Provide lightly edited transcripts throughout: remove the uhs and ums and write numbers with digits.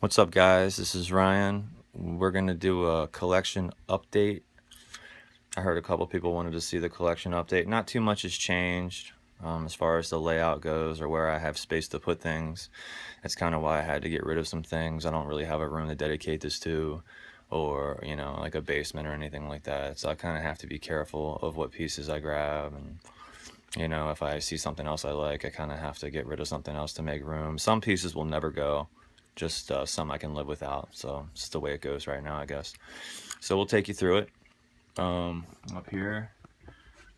What's up, guys? This is Ryan. We're going to do a collection update. I heard a couple people wanted to see the collection update. Not too much has changed as far as the layout goes or where I have space to put things. That's kind of why I had to get rid of some things. I don't really have a room to dedicate this to, or, like a basement or anything like that. So I kind of have to be careful of what pieces I grab. And, if I see something else I like, I kind of have to get rid of something else to make room. Some pieces will never go, just some I can live without. So it's just the way it goes right now, I guess. So we'll take you through it. Up here,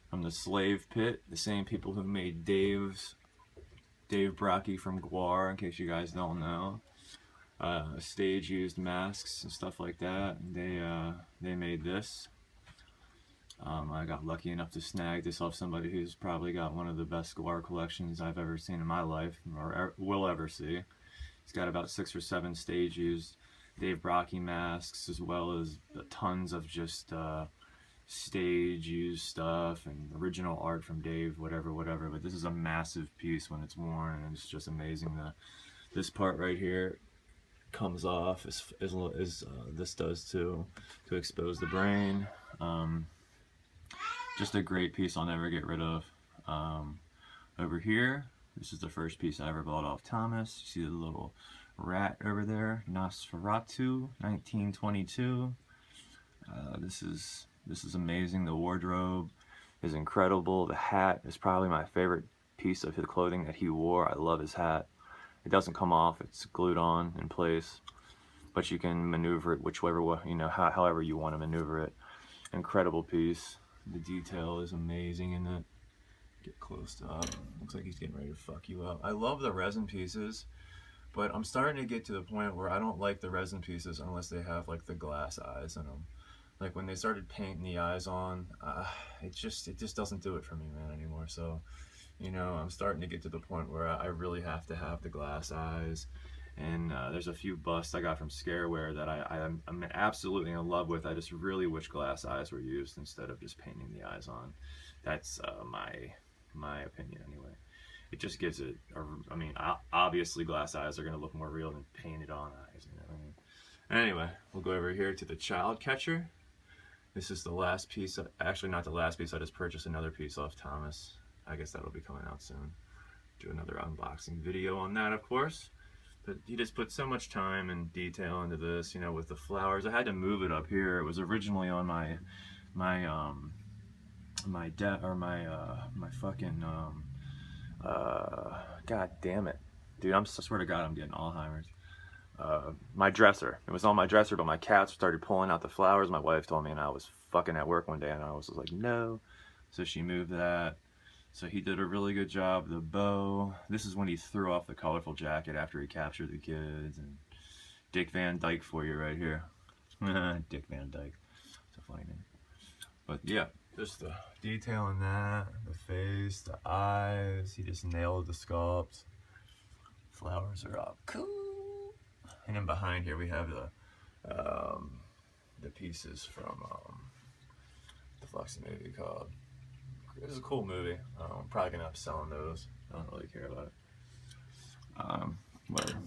from the Slave Pit, the same people who made Dave Brockie from Guar, in case you guys don't know. Stage used masks and stuff like that. They made this. I got lucky enough to snag this off somebody who's probably got one of the best Guar collections I've ever seen in my life, or will ever see. He's got about 6 or 7 stage used Dave Brockie masks, as well as tons of just stage used stuff and original art from Dave, whatever. But this is a massive piece when it's worn, and it's just amazing. This part right here comes off as this does too, to expose the brain. Just a great piece I'll never get rid of. Over here, this is the first piece I ever bought off Thomas. You see the little rat over there, Nosferatu, 1922. This is amazing. The wardrobe is incredible. The hat is probably my favorite piece of his clothing that he wore. I love his hat. It doesn't come off; it's glued on in place, but you can maneuver it whichever way, however you want to maneuver it. Incredible piece. The detail is amazing in it. Get close up. Looks like he's getting ready to fuck you up. I love the resin pieces, but I'm starting to get to the point where I don't like the resin pieces unless they have like the glass eyes in them. Like when they started painting the eyes on, it just doesn't do it for me, man, anymore. So, I'm starting to get to the point where I really have to have the glass eyes. And there's a few busts I got from Scareware that I'm absolutely in love with. I just really wish glass eyes were used instead of just painting the eyes on. That's my opinion anyway. It just gives it. Obviously glass eyes are gonna look more real than painted on eyes. You know what I mean? Anyway, we'll go over here to the child catcher. This is the last piece. Actually, not the last piece. I just purchased another piece off Thomas. I guess that'll be coming out soon. Do another unboxing video on that, of course. But he just put so much time and detail into this, with the flowers. I had to move it up here. It was originally on my fucking god damn it, dude. I swear to God, I'm getting Alzheimer's. My dresser. It was on my dresser, but my cats started pulling out the flowers. My wife told me, and I was fucking at work one day, and I was like, no. So she moved that. So he did a really good job. The bow. This is when he threw off the colorful jacket after he captured the kids. And Dick Van Dyke for you right here. Dick Van Dyke. It's a funny name. But yeah, just the detail in that. The face, the eyes. He just nailed the sculpt. Flowers are up. Cool. And then behind here we have the pieces from the fuck's the movie called? This is a cool movie. I'm probably gonna end up selling those. I don't really care about it. Whatever.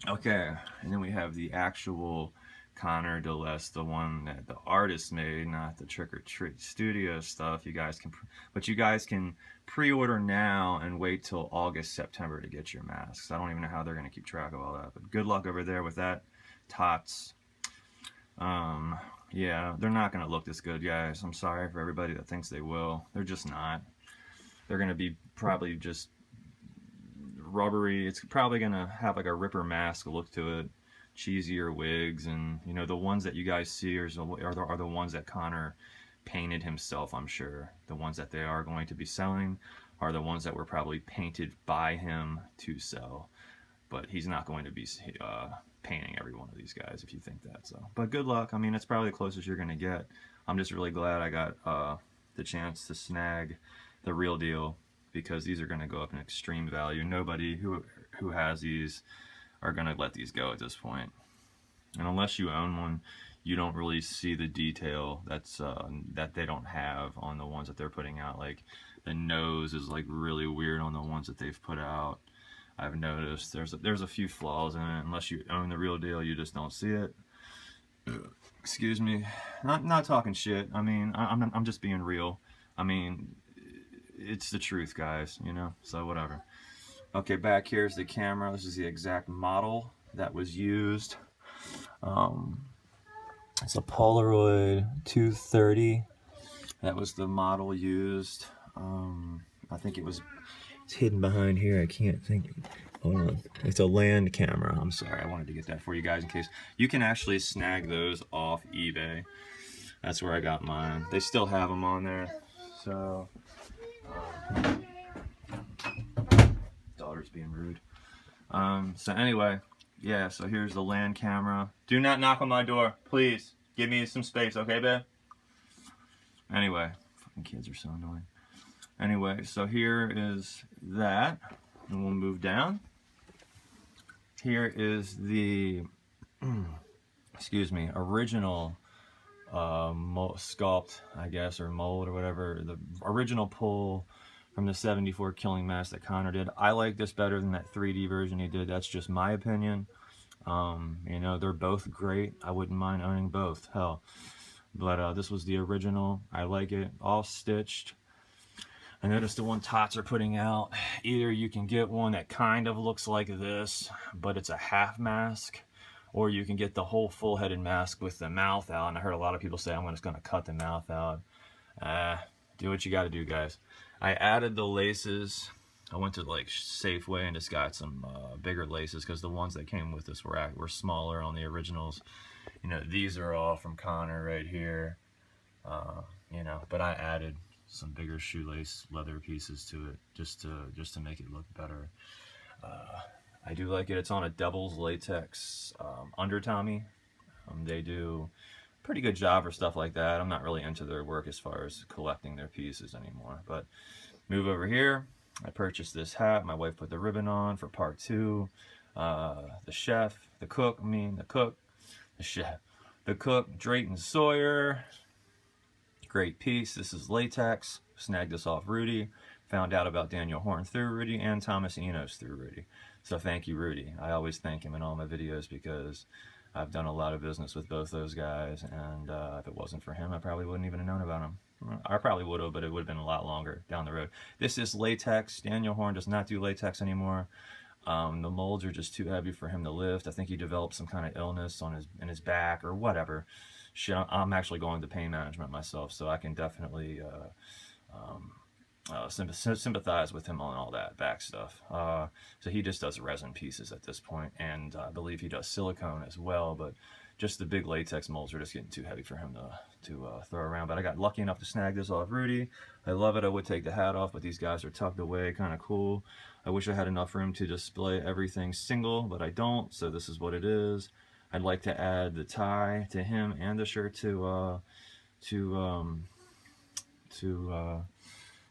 Okay, and then we have the actual Connor DeLess, the one that the artist made, not the Trick or Treat Studio stuff. But you guys can pre-order now and wait till August, September to get your masks. I don't even know how they're gonna keep track of all that, but good luck over there with that, tots. Yeah, they're not gonna look this good, guys. I'm sorry for everybody that thinks they will. They're just not. They're gonna be probably just rubbery. It's probably gonna have like a Ripper mask look to it, cheesier wigs, and the ones that you guys see are the ones that Connor painted himself. I'm sure the ones that they are going to be selling are the ones that were probably painted by him to sell. But he's not going to be painting every one of these guys if you think that. So, but good luck. I mean, it's probably the closest you're gonna get. I'm just really glad I got the chance to snag the real deal, because these are gonna go up in extreme value. Nobody who has these are gonna let these go at this point. And unless you own one, you don't really see the detail that they don't have on the ones that they're putting out. Like the nose is like really weird on the ones that they've put out. I've noticed there's a few flaws in it. Unless you own the real deal, you just don't see it. Excuse me. Not talking shit. I mean, I'm just being real. I mean, it's the truth, guys, you know? So whatever. Okay, back here's the camera. This is the exact model that was used. It's a Polaroid 230. That was the model used. I think it's hidden behind here. I can't think. Hold on. It's a land camera. I'm sorry. I wanted to get that for you guys in case. You can actually snag those off eBay. That's where I got mine. They still have them on there. So, daughter's being rude. So anyway, yeah, so here's the land camera. Do not knock on my door, please. Give me some space, okay, babe? Anyway, fucking kids are so annoying. Anyway, so here is that, and we'll move down. Here is the, excuse me, original sculpt, I guess, or mold or whatever, the original pull from the 74 Killing Mask that Connor did. I like this better than that 3D version he did. That's just my opinion. You know, they're both great. I wouldn't mind owning both, hell. But this was the original. I like it, all stitched. I noticed the one Tots are putting out, either you can get one that kind of looks like this, but it's a half mask, or you can get the whole full-headed mask with the mouth out. And I heard a lot of people say, I'm just going to cut the mouth out. Do what you got to do, guys. I added the laces. I went to like Safeway and just got some bigger laces because the ones that came with us were smaller on the originals. You know, these are all from Connor right here. You know, but I added some bigger shoelace leather pieces to it just to make it look better. I do like it. It's on a Devil's Latex under Tommy. They do a pretty good job for stuff like that. I'm not really into their work as far as collecting their pieces anymore. But move over here. I purchased this hat. My wife put the ribbon on for part 2. The cook, Drayton Sawyer. Great piece. This is latex. Snagged this off Rudy. Found out about Daniel Horn through Rudy and Thomas Enos through Rudy. So thank you, Rudy. I always thank him in all my videos because I've done a lot of business with both those guys, and if it wasn't for him, I probably wouldn't even have known about him. I probably would have, but it would have been a lot longer down the road. This is latex. Daniel Horn does not do latex anymore. The molds are just too heavy for him to lift. I think he developed some kind of illness in his back or whatever. Shit, I'm actually going to pain management myself, so I can definitely sympathize with him on all that back stuff. So he just does resin pieces at this point, and I believe he does silicone as well, but just the big latex molds are just getting too heavy for him to throw around. But I got lucky enough to snag this off Rudy. I love it. I would take the hat off, but these guys are tucked away, kind of cool. I wish I had enough room to display everything single, but I don't, so this is what it is. I'd like to add the tie to him and the shirt to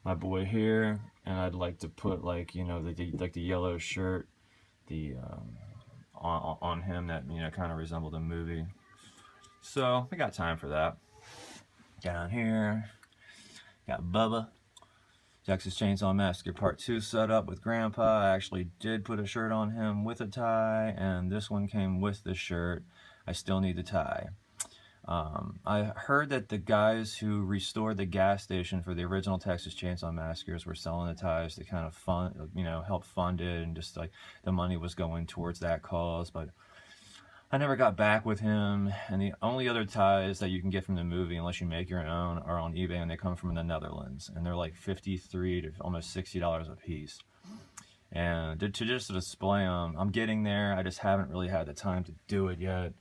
my boy here, and I'd like to put, like, you know, the yellow shirt on him that, you know, kind of resembled a movie. So we got time for that. Down here, got Bubba, Texas Chainsaw Massacre Part 2 set up with Grandpa. I actually did put a shirt on him with a tie, and this one came with the shirt. I still need the tie. I heard that the guys who restored the gas station for the original Texas Chainsaw Massacres were selling the ties to kind of help fund it, and just like the money was going towards that cause, but I never got back with him, and the only other ties that you can get from the movie, unless you make your own, are on eBay, and they come from the Netherlands, and they're like $53 to almost $60 a piece. And to just display them, I'm getting there. I just haven't really had the time to do it yet.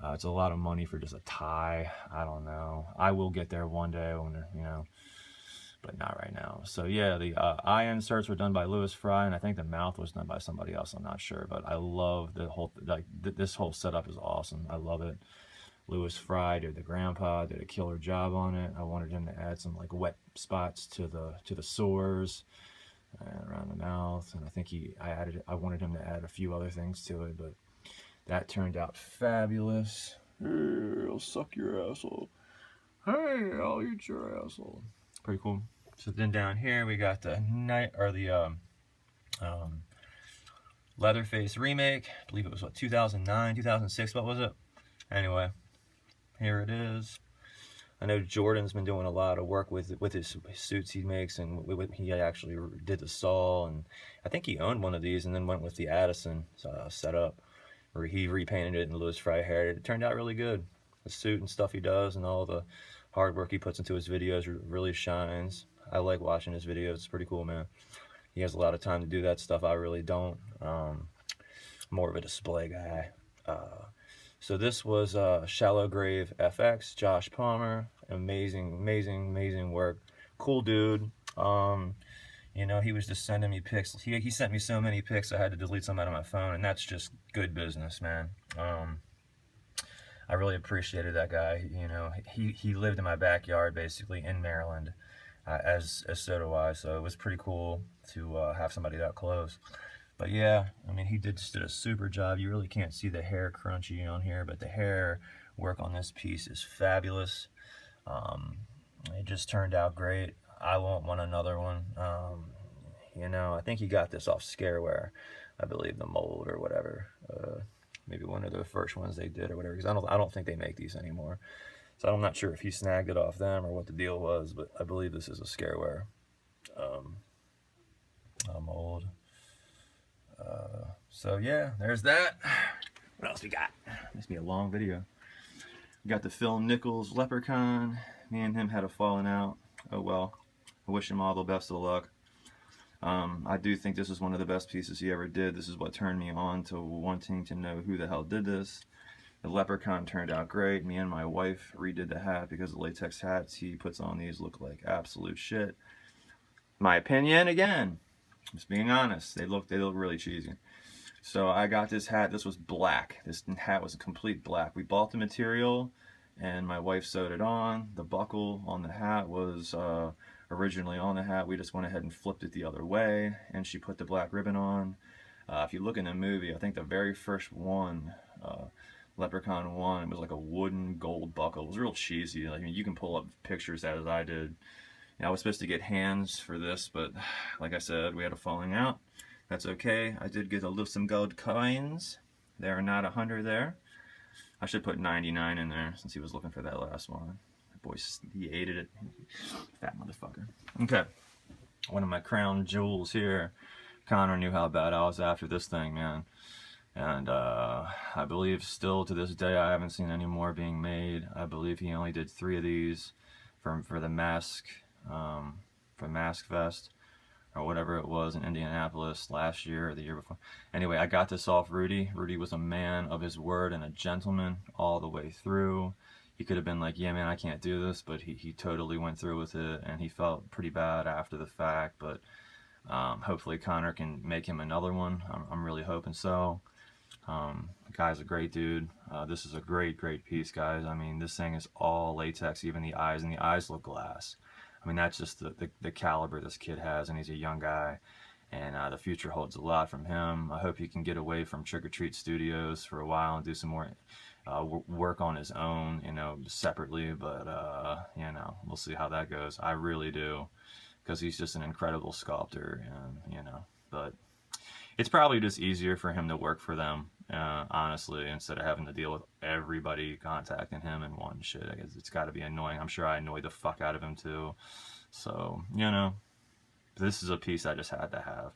It's a lot of money for just a tie. I don't know. I will get there one day when, you know, but not right now. So yeah, the eye inserts were done by Louis Fry, and I think the mouth was done by somebody else. I'm not sure, but I love the whole, this whole setup is awesome. I love it. Louis Fry did the Grandpa, did a killer job on it. I wanted him to add some like wet spots to the sores and around the mouth, and I think I wanted him to add a few other things to it, but that turned out fabulous. Hey, I'll suck your asshole. Hey, I'll eat your asshole. Pretty cool. So then down here we got the Leatherface remake. I believe it was, what, 2009, 2006, what was it? Anyway, here it is. I know Jordan's been doing a lot of work with his suits he makes, and he actually did the Saul, and I think he owned one of these and then went with the Addison setup, where he repainted it and Louis Freiherr. It turned out really good. The suit and stuff he does and all the hard work he puts into his videos really shines. I like watching his videos. It's pretty cool, man. He has a lot of time to do that stuff. I really don't. More of a display guy. So this was Shallow Grave FX, Josh Palmer. Amazing work. Cool dude. You know, he was just sending me pics. He sent me so many pics I had to delete some out of my phone, and that's just good business, man. I really appreciated that guy. You know, he lived in my backyard basically in Maryland, as so do I. So it was pretty cool to have somebody that close. But yeah, I mean, he just did a super job. You really can't see the hair crunchy on here, but the hair work on this piece is fabulous. It just turned out great. I won't want another one. You know, I think he got this off Scareware, I believe, the mold or whatever. Maybe one of the first ones they did or whatever, because I don't think they make these anymore. So I'm not sure if he snagged it off them or what the deal was, but I believe this is a Scareware mold. So yeah, there's that. What else we got? Must be a long video. We got the Phil Nichols Leprechaun. Me and him had a falling out. Oh well. I wish him all the best of luck. I do think this is one of the best pieces he ever did. This is what turned me on to wanting to know who the hell did this. The Leprechaun turned out great. Me and my wife redid the hat because the latex hats he puts on these look like absolute shit. My opinion, again, just being honest, they look really cheesy. So I got this hat. This was black. This hat was a complete black. We bought the material and my wife sewed it on. The buckle on the hat was originally on the hat. We just went ahead and flipped it the other way, and she put the black ribbon on. If you look in the movie, I think the very first one, Leprechaun 1, it was like a wooden gold buckle. It was real cheesy. I mean, you can pull up pictures as I did. You know, I was supposed to get hands for this, but like I said, we had a falling out. That's okay. I did get some gold coins. There are not 100 there. I should put 99 in there since he was looking for that last one. Boy, he ate it. Fat motherfucker. Okay. One of my crown jewels here. Connor knew how bad I was after this thing, man. And I believe still to this day I haven't seen any more being made. I believe he only did 3 of these for the Mask, for Mask Fest, or whatever it was in Indianapolis last year or the year before. Anyway, I got this off Rudy. Rudy was a man of his word and a gentleman all the way through. He could have been like, yeah, man, I can't do this, but he totally went through with it, and he felt pretty bad after the fact, but hopefully Connor can make him another one. I'm really hoping so. The guy's a great dude. This is a great piece, guys. I mean, this thing is all latex, even the eyes, and the eyes look glass. I mean, that's just the caliber this kid has, and he's a young guy, and the future holds a lot from him. I hope he can get away from Trick or Treat Studios for a while and do some more work on his own, you know, separately, but you know, we'll see how that goes. I really do, because he's just an incredible sculptor, and you know, but it's probably just easier for him to work for them, honestly, instead of having to deal with everybody contacting him and wanting shit. I guess it's got to be annoying. I'm sure I annoy the fuck out of him too. So, you know, this is a piece I just had to have.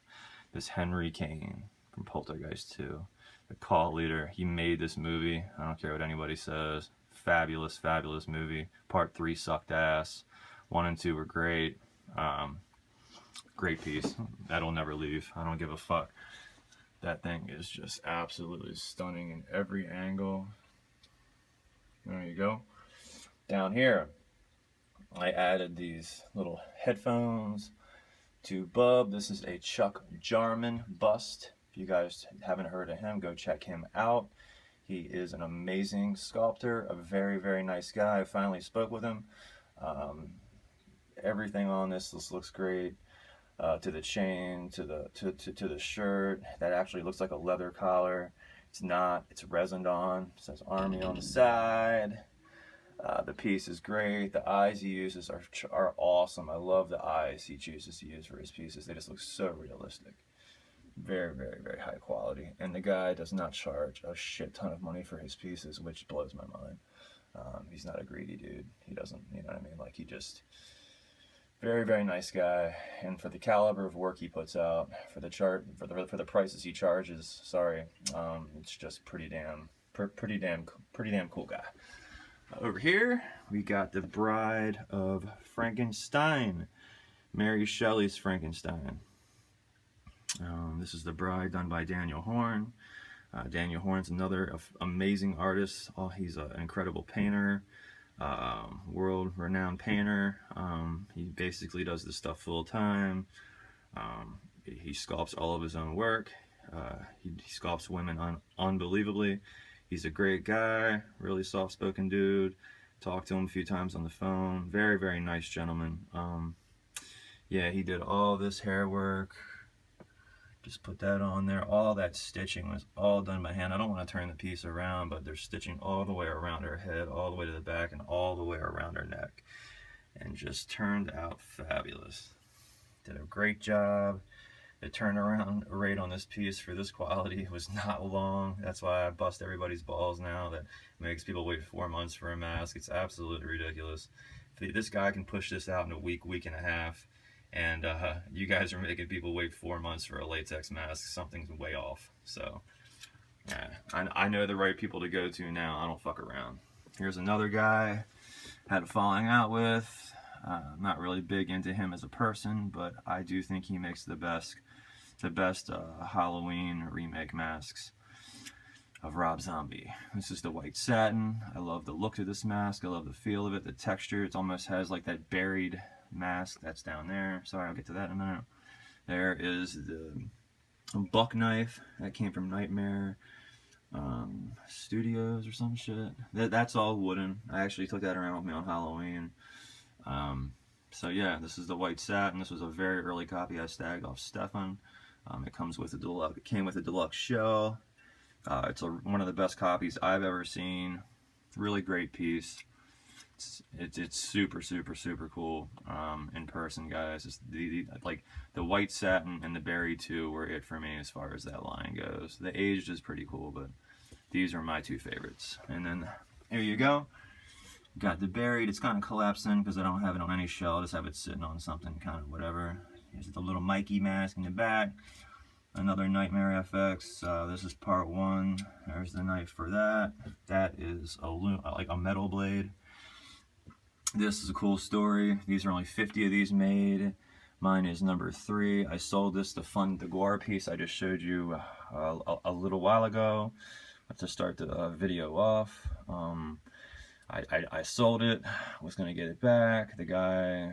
This Henry Kane from Poltergeist 2. The cult leader. He made this movie. I don't care what anybody says. Fabulous movie. Part 3 sucked ass. 1 and 2 were great. Great piece. That'll never leave. I don't give a fuck. That thing is just absolutely stunning in every angle. There you go. Down here, I added these little headphones to Bub. This is a Chuck Jarman bust. If you guys haven't heard of him, go check him out. He is an amazing sculptor, a very nice guy. I finally spoke with him. Everything on this looks great. To the chain, to the shirt. That actually looks like a leather collar. It's not. It's resined on. It says Army on the side. The piece is great. The eyes he uses are awesome. I love the eyes he chooses to use for his pieces. They just look so realistic. Very, very, very high quality. And the guy does not charge a shit ton of money for his pieces, which blows my mind. He's not a greedy dude. He doesn't, you know what I mean? Like, he just, very, very nice guy. And for the caliber of work he puts out, for the prices he charges, sorry, it's just pretty damn cool guy. Over here, we got The Bride of Frankenstein, Mary Shelley's Frankenstein. This is The Bride, done by Daniel Horn. Daniel Horn's another amazing artist. Oh, he's an incredible painter, world-renowned painter. He basically does this stuff full-time. He sculpts all of his own work. He sculpts women unbelievably. He's a great guy, really soft-spoken dude. Talked to him a few times on the phone. Very, very nice gentleman. Yeah, he did all this hair work. Just put that on there. All that stitching was all done by hand. I don't want to turn the piece around, but there's stitching all the way around her head, all the way to the back, and all the way around her neck. And just turned out fabulous. Did a great job. The turnaround rate on this piece for this quality was not long. That's why I bust everybody's balls now. That makes people wait 4 months for a mask. It's absolutely ridiculous. If this guy can push this out in a week and a half, and you guys are making people wait 4 months for a latex mask, something's way off. So, yeah, I know the right people to go to now. I don't fuck around. Here's another guy had a falling out with. Not really big into him as a person, but I do think he makes the best Halloween remake masks of Rob Zombie. This is the white satin. I love the look of this mask. I love the feel of it, the texture. It almost has like that buried mask that's down there. Sorry, I'll get to that in a minute. There is the buck knife that came from Nightmare Studios or some shit. That's all wooden. I actually took that around with me on Halloween. So yeah, this is the white satin. This was a very early copy I snagged off Stefan. It came with a deluxe shell. It's one of the best copies I've ever seen. Really great piece. It's super, super, super cool in person, guys. It's like the white satin and the berry 2 were it for me as far as that line goes. The aged is pretty cool, but these are my 2 favorites. And then here you go. Got the buried. It's kind of collapsing because I don't have it on any shell. I just have it sitting on something, kind of whatever. Here's the little Mikey mask in the back. Another Nightmare FX. This is part 1. There's the knife for that. That is like a metal blade. This is a cool story. These are only 50 of these made. Mine is number 3. I sold this to fund the Gwar piece I just showed you a little while ago to start the video off. I sold it, was going to get it back. The guy,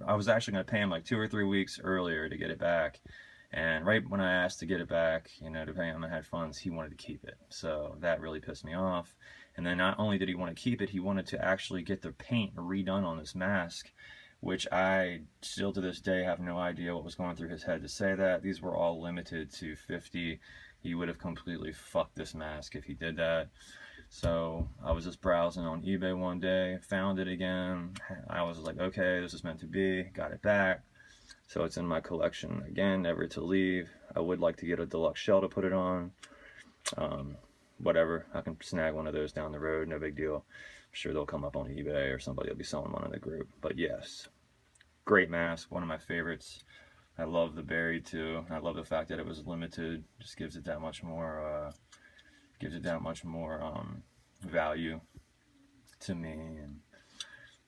I was actually going to pay him like 2 or 3 weeks earlier to get it back. And right when I asked to get it back, you know, to pay him, I had funds, he wanted to keep it. So that really pissed me off. And then not only did he want to keep it, he wanted to actually get the paint redone on this mask, which I still to this day have no idea what was going through his head to say that. These were all limited to 50. He would have completely fucked this mask if he did that. So I was just browsing on eBay one day, found it again. I was like, okay, this is meant to be. Got it back. So it's in my collection again, never to leave. I would like to get a deluxe shell to put it on. Whatever, I can snag one of those down the road, no big deal. I'm sure they'll come up on eBay or somebody will be selling one in the group. But yes, great mask, one of my favorites. I love the berry too. I love the fact that it was limited. Just gives it that much more value to me, and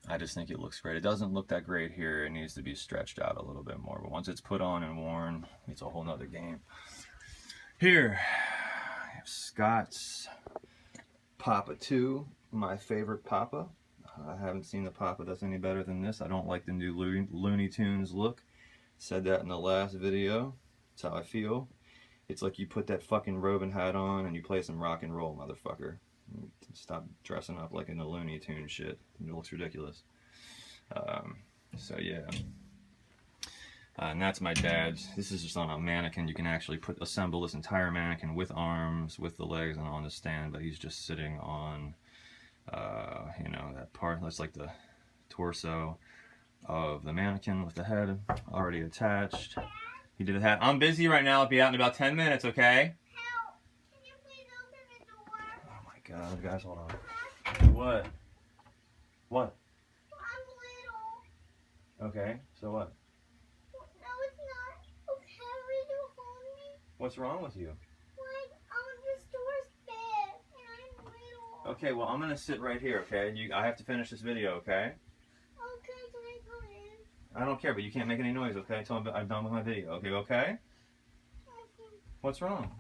I just think it looks great. It doesn't look that great here. It needs to be stretched out a little bit more, but once it's put on and worn, it's a whole nother game. Here, I have Scott's Papa 2, my favorite Papa. I haven't seen the Papa that's any better than this. I don't like the new Looney Tunes look. Said that in the last video. That's how I feel. It's like you put that fucking robe and hat on and you play some rock and roll, motherfucker. Stop dressing up like in the Looney Tunes shit. It looks ridiculous. So yeah. And that's my dad's. This is just on a mannequin. You can actually assemble this entire mannequin with arms, with the legs, and on the stand. But he's just sitting on, you know, that part. That's like the torso of the mannequin with the head already attached. He did the hat. I'm busy right now. I'll be out in about 10 minutes, okay? Help! Can you please open the door? Oh my god, guys, hold on. What? What? I'm little. Okay, so what? No, it's not. Okay, will you hold me? What's wrong with you? Like, this door's big, and I'm little. Okay, well, I'm gonna sit right here, okay? I have to finish this video, okay? Okay, can I come in? I don't care, but you can't make any noise, okay? Until I'm done with my video, okay? Okay? Okay. What's wrong?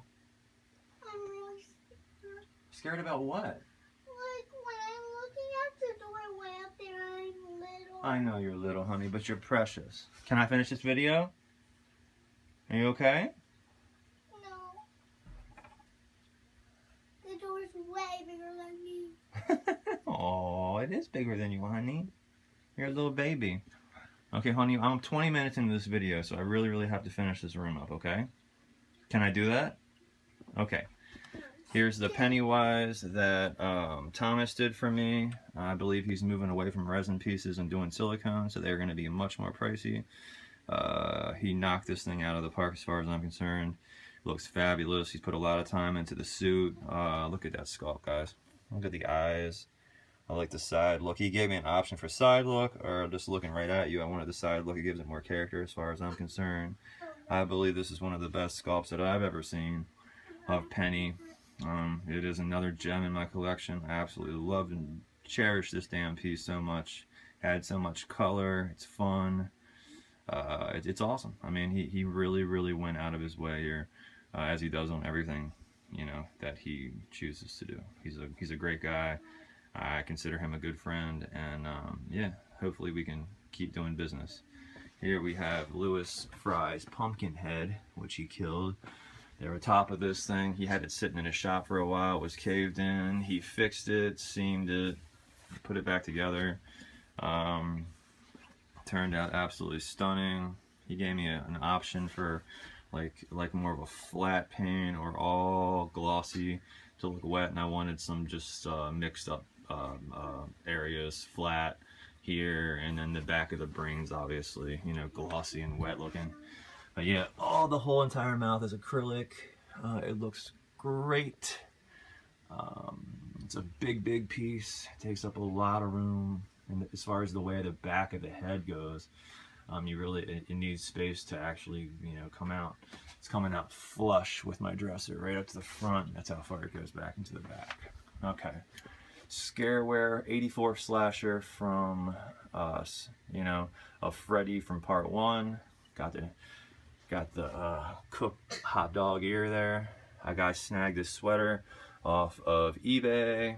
I'm really scared. Scared about what? Like, when I'm looking at the door way up there, I'm little. I know you're little, honey, but you're precious. Can I finish this video? Are you okay? No. The door's way bigger than me. Oh, it is bigger than you, honey. You're a little baby. Okay, honey, I'm 20 minutes into this video, so I really have to finish this room up, okay? Can I do that? Okay. Here's the Pennywise that Thomas did for me. I believe he's moving away from resin pieces and doing silicone, so they're going to be much more pricey. He knocked this thing out of the park as far as I'm concerned. Looks fabulous. He's put a lot of time into the suit. Look at that sculpt, guys. Look at the eyes. I like the side look. He gave me an option for side look or just looking right at you. I wanted the side look. It gives it more character as far as I'm concerned. I believe this is one of the best sculpts that I've ever seen of Penny. It is another gem in my collection. I absolutely love and cherish this damn piece so much. Had so much color. It's fun. It's awesome. I mean, he really went out of his way here, as he does on everything, you know, that he chooses to do. He's a great guy. I consider him a good friend, and yeah, hopefully we can keep doing business. Here we have Louis Fry's pumpkin head, which he killed. They were top of this thing. He had it sitting in his shop for a while. It was caved in. He fixed it, seamed it, put it back together. Turned out absolutely stunning. He gave me an option for like more of a flat paint or all glossy to look wet, and I wanted some just mixed up areas, flat here, and then the back of the brains, obviously, you know, glossy and wet looking. But yeah, the whole entire mouth is acrylic. It looks great. It's a big piece. It takes up a lot of room. And as far as the way the back of the head goes, it needs space to actually, you know, come out. It's coming out flush with my dresser right up to the front. That's how far it goes back into the back. Okay. Scareware 84 slasher from us, you know, of Freddy from part 1. Got the cooked hot dog ear there. I snagged this sweater off of eBay. It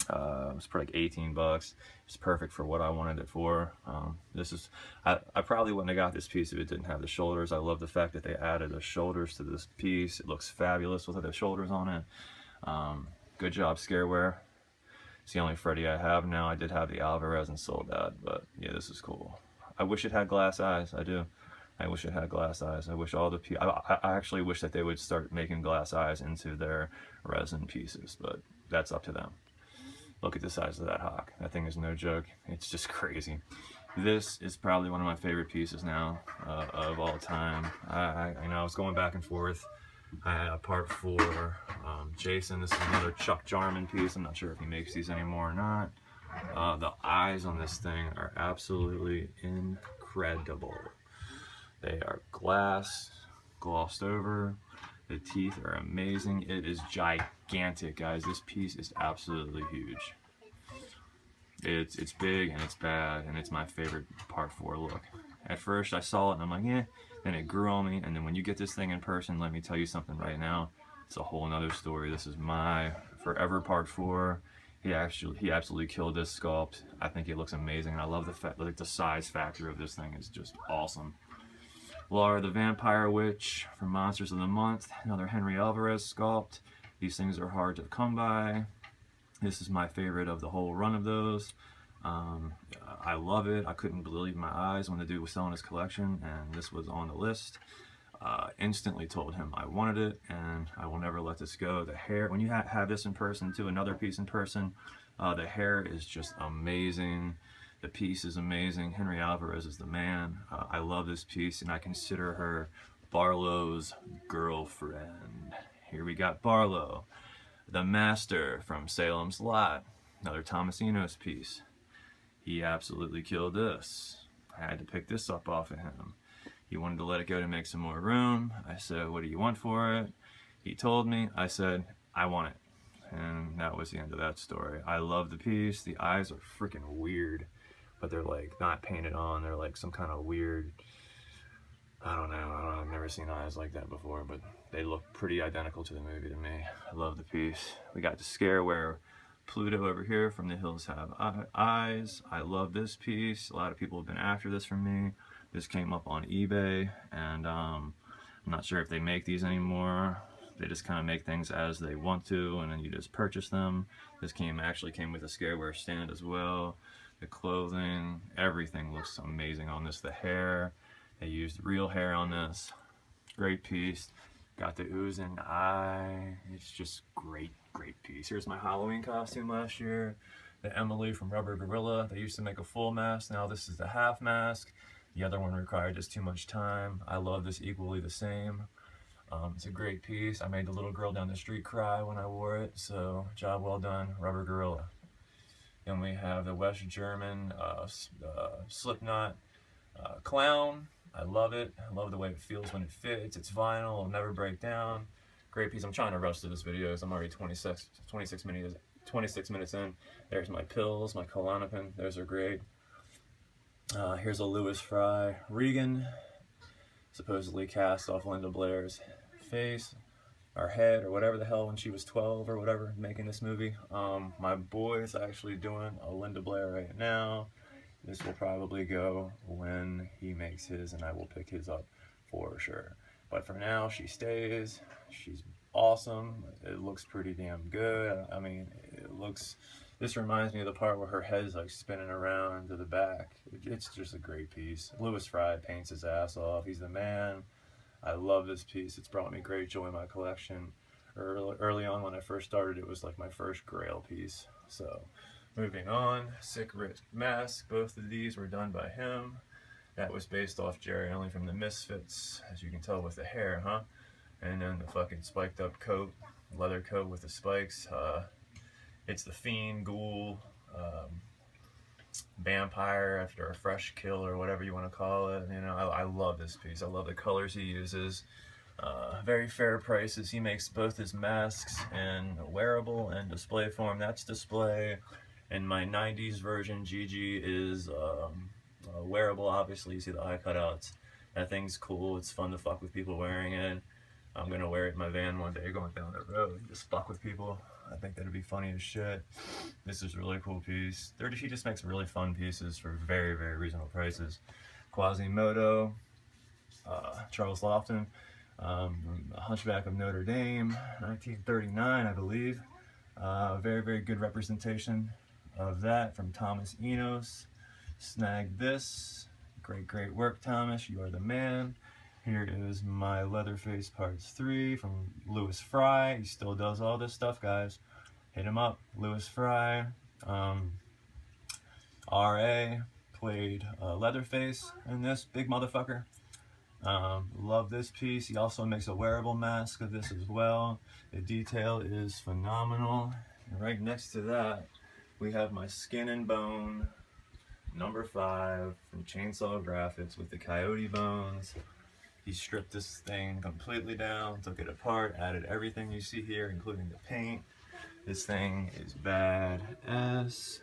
was probably like 18 bucks. It's perfect for what I wanted it for. I probably wouldn't have got this piece if it didn't have the shoulders. I love the fact that they added the shoulders to this piece. It looks fabulous with the shoulders on it. Good job, Scareware. It's the only Freddy I have now. I did have the Alvarez and Soledad, but yeah, this is cool. I wish it had glass eyes. I do. I wish it had glass eyes. I wish I actually wish that they would start making glass eyes into their resin pieces, but that's up to them. Look at the size of that hawk. That thing is no joke. It's just crazy. This is probably one of my favorite pieces now of all time. I was going back and forth. I had a part for Jason. This is another Chuck Jarman piece. I'm not sure if he makes these anymore or not. The eyes on this thing are absolutely incredible. They are glass, glossed over. The teeth are amazing. It is gigantic, guys. This piece is absolutely huge. It's big and it's bad, and it's my favorite part 4 look. At first I saw it and I'm like, yeah. Then it grew on me, and then when you get this thing in person, let me tell you something right now. It's a whole nother story. This is my forever part 4. He absolutely killed this sculpt. I think it looks amazing, and I love the fact, like, the size factor of this thing is just awesome. Laura the Vampire Witch from Monsters of the Month, another Henry Alvarez sculpt. These things are hard to come by. This is my favorite of the whole run of those. I love it. I couldn't believe my eyes when the dude was selling his collection and this was on the list. Instantly told him I wanted it, and I will never let this go. The hair, when you have this in person too, another piece in person, the hair is just amazing. The piece is amazing. Henry Alvarez is the man. I love this piece, and I consider her Barlow's girlfriend. Here we got Barlow, the master from Salem's Lot, another Thomas Enos piece. He absolutely killed this. I had to pick this up off of him. He wanted to let it go to make some more room. I said, what do you want for it? He told me. I said, I want it. And that was the end of that story. I love the piece. The eyes are freaking weird, but they're like not painted on. They're like some kind of weird, I don't know. I've never seen eyes like that before, but they look pretty identical to the movie to me. I love the piece. We got the scare where Pluto over here from The Hills Have Eyes. I love this piece. A lot of people have been after this from me. This came up on eBay, and I'm not sure if they make these anymore. They just kind of make things as they want to, and then you just purchase them. This actually came with a scareware stand as well. The clothing, everything looks amazing on this. The hair, they used real hair on this. Great piece. Got the oozing eye. It's just great, great piece. Here's my Halloween costume last year. The Emily from Rubber Gorilla. They used to make a full mask. Now this is the half mask. The other one required just too much time. I love this equally the same. It's a great piece. I made the little girl down the street cry when I wore it, so job well done, Rubber Gorilla. Then we have the West German Slipknot clown. I love it. I love the way it feels when it fits. It's vinyl. It'll never break down. Great piece. I'm trying to rush through this video because I'm already 26 minutes in. There's my pills, my Klonopin. Those are great. Here's a Louis Fry Regan, supposedly cast off Linda Blair's face or head or whatever the hell when she was 12 or whatever making this movie. My boy's actually doing a Linda Blair right now. This will probably go when he makes his, and I will pick his up for sure. But for now, she stays. She's awesome. It looks pretty damn good. I mean, this reminds me of the part where her head's like spinning around to the back. It's just a great piece. Louis Fry paints his ass off. He's the man. I love this piece. It's brought me great joy in my collection. Early on when I first started, it was like my first grail piece. So, moving on. Sick Rick Mask. Both of these were done by him. That was based off Jerry Only from the Misfits, as you can tell with the hair, huh? And then the fucking spiked up coat, leather coat with the spikes. It's the Fiend, Ghoul, Vampire after a fresh kill or whatever you want to call it. You know, I love this piece. I love the colors he uses. Very fair prices. He makes both his masks in wearable and display form. That's display. And my 90s version, Gigi, is wearable. Obviously, you see the eye cutouts. That thing's cool. It's fun to fuck with people wearing it. I'm gonna wear it in my van one day going down the road. Just fuck with people. I think that'd be funny as shit. This is a really cool piece. He just makes really fun pieces for very, very reasonable prices. Quasimodo, Charles Lofton, Hunchback of Notre Dame, 1939, I believe. Very, very good representation of that from Thomas Enos. Snag this. Great, great work, Thomas. You are the man. Here is my Leatherface Parts 3 from Louis Fry. He still does all this stuff, guys. Hit him up. Louis Fry. R.A. played Leatherface in this big motherfucker. Love this piece. He also makes a wearable mask of this as well. The detail is phenomenal. And right next to that, we have my Skin and Bone number 5 from Chainsaw Graphics with the coyote bones. He stripped this thing completely down, took it apart, added everything you see here, including the paint. This thing is badass.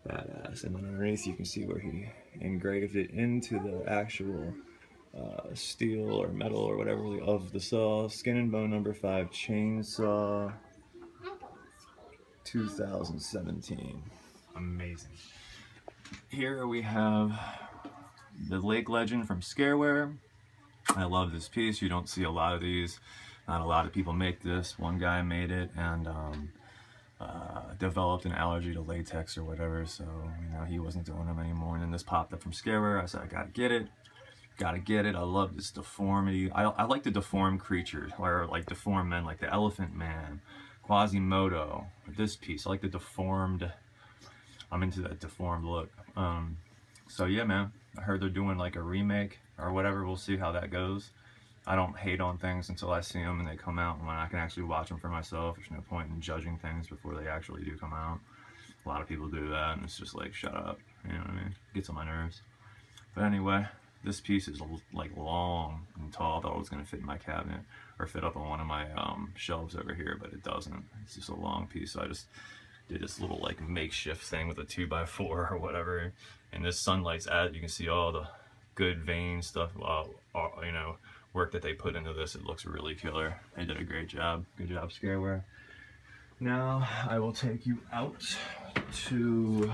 Badass. And then underneath you can see where he engraved it into the actual steel or metal or whatever of the saw. Skin and Bone number 5 Chainsaw 2017. Amazing. Here we have the Lake Legend from Scareware. I love this piece. You don't see a lot of these. Not a lot of people make this. One guy made it and developed an allergy to latex or whatever, so you know he wasn't doing them anymore. And then this popped up from Scareware. I said, I gotta get it. Gotta get it. I love this deformity. I like the deformed creatures, or like deformed men, like the Elephant Man, Quasimodo. This piece, I like the deformed. I'm into that deformed look. So yeah, man. I heard they're doing like a remake or whatever. We'll see how that goes. I don't hate on things until I see them and they come out, and when I can actually watch them for myself. There's no point in judging things before they actually do come out. A lot of people do that, and it's just like, shut up, you know what I mean? It gets on my nerves. But anyway, this piece is like long and tall. I thought it was gonna fit in my cabinet or fit up on one of my shelves over here, but it doesn't. It's just a long piece, so I just did this little like makeshift thing with a 2x4 or whatever. And this sunlight's added. You can see all the good vein stuff, you know, work that they put into this. It looks really killer. They did a great job. Good job, Scareware. Now I will take you out to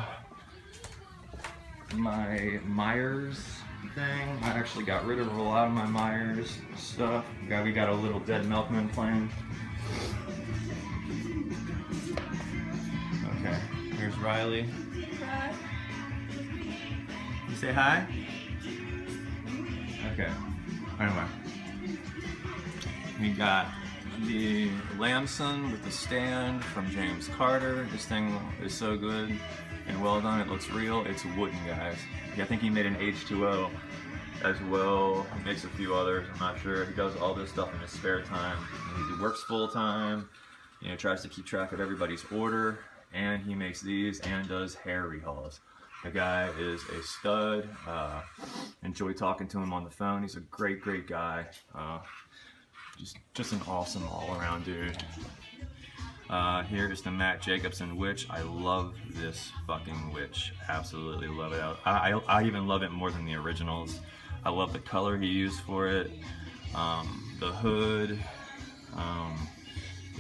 my Myers thing. I actually got rid of a lot of my Myers stuff. We got a little Dead Milkman playing. Okay, here's Riley. Hi. You say hi? Okay. Anyway, we got the Lamson with the stand from James Carter. This thing is so good and well done. It looks real. It's wooden, guys. I think he made an H2O as well. He makes a few others. I'm not sure. He does all this stuff in his spare time. He works full time. You know, tries to keep track of everybody's order, and he makes these and does hair rehauls. The guy is a stud. Enjoy talking to him on the phone. He's a great guy. Just an awesome all-around dude. Here is the Matt Jacobson witch. I love this fucking witch. Absolutely love it. I even love it more than the originals. I love the color he used for it. The hood.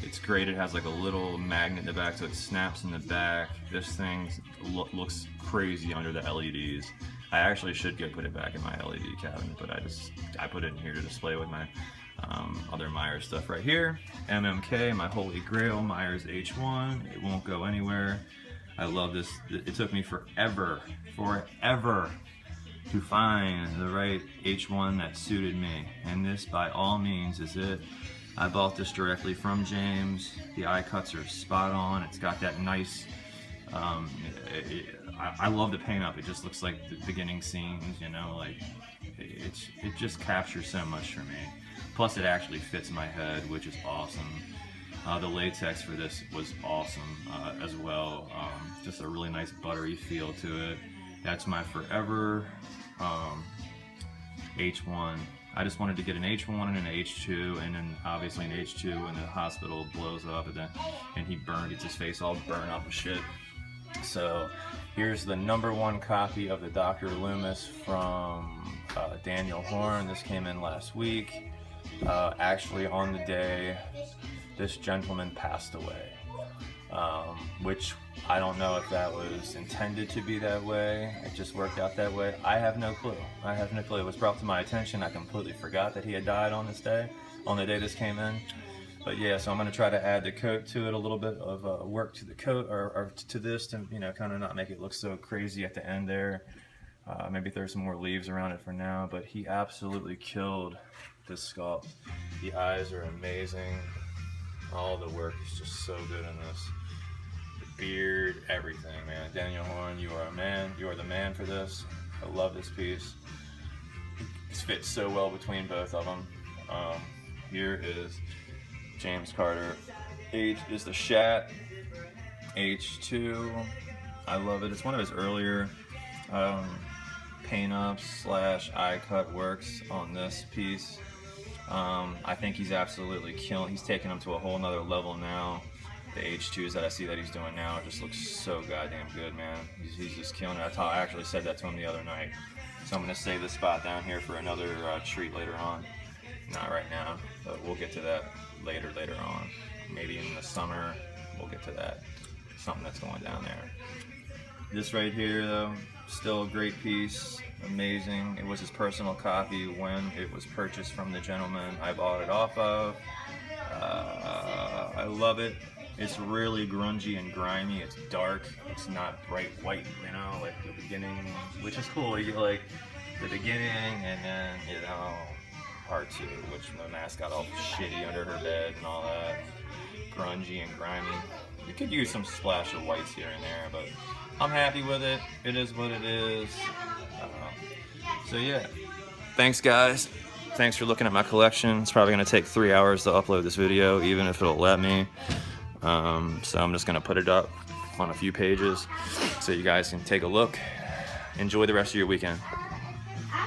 It's great. It has like a little magnet in the back, so it snaps in the back. This thing looks crazy under the LEDs. I actually should put it back in my LED cabinet, but I put it in here to display with my other Myers stuff right here. MMK, my holy grail, Myers H1. It won't go anywhere. I love this. It took me forever to find the right H1 that suited me, and this by all means is it. I bought this directly from James. The eye cuts are spot on. It's got that nice, I love the paint up. It just looks like the beginning scenes, you know, like it just captures so much for me. Plus it actually fits my head, which is awesome. The latex for this was awesome as well. Just a really nice buttery feel to it. That's my forever H1. I just wanted to get an H1 and an H2, and then obviously an H2, and the hospital blows up, and he gets his face all burned up and shit. So here's the #1 copy of the Dr. Loomis from Daniel Horn. This came in last week. Actually on the day this gentleman passed away, which I don't know if that was intended to be that way. It just worked out that way. I have no clue. It was brought to my attention. I completely forgot that he had died on this day, on the day this came in. But yeah, so I'm going to try to add the coat to it, a little bit of work to the coat, or to this, to, you know, kind of not make it look so crazy at the end there. Maybe there's some more leaves around it for now, but he absolutely killed this sculpt. The eyes are amazing. All the work is just so good in this. The beard, everything, man. Daniel Horn, you are a man. You are the man for this. I love this piece. It fits so well between both of them. Here is James Carter. H is the Shat. H2. I love it. It's one of his earlier paint-ups / eye cut works on this piece. I think he's absolutely killing. He's taking them to a whole nother level now. The H2s that I see that he's doing now just looks so goddamn good, man. He's just killing it. I actually said that to him the other night. So I'm gonna save this spot down here for another treat later on. Not right now, but we'll get to that later on. Maybe in the summer, we'll get to that. Something that's going down there. This right here, though, still a great piece. Amazing. It was his personal copy when it was purchased from the gentleman I bought it off of. I love it. It's really grungy and grimy. It's dark. It's not bright white, you know, like the beginning, which is cool. You get like the beginning and then, you know, part 2, which the mask got all shitty under her bed and all that. Grungy and grimy. You could use some splash of whites here and there, but I'm happy with it. It is what it is. So yeah, thanks guys. Thanks for looking at my collection. It's probably gonna take 3 hours to upload this video, even if it'll let me. So I'm just gonna put it up on a few pages so you guys can take a look. Enjoy the rest of your weekend.